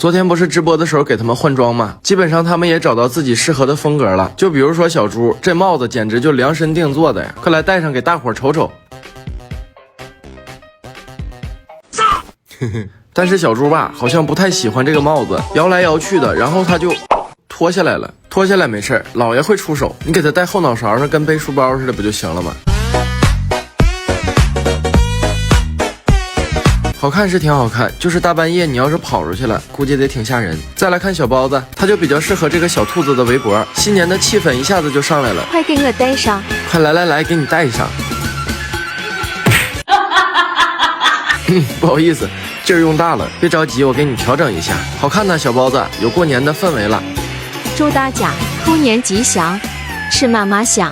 昨天不是直播的时候给他们换装吗？基本上他们也找到自己适合的风格了。就比如说小猪，这帽子简直就量身定做的呀！快来戴上给大伙瞅瞅。但是小猪吧，好像不太喜欢这个帽子，摇来摇去的，然后他就脱下来了。脱下来没事，老爷会出手，你给他戴后脑勺上，跟背书包似的，不就行了吗？好看是挺好看，就是大半夜你要是跑出去了，估计得挺吓人。再来看小包子，它就比较适合这个小兔子的围脖，新年的气氛一下子就上来了。快给我戴上！快来，给你戴上。不好意思，劲儿用大了，别着急，我给你调整一下。好看呢，小包子，有过年的氛围了。祝大家兔年吉祥，吃嘛嘛香。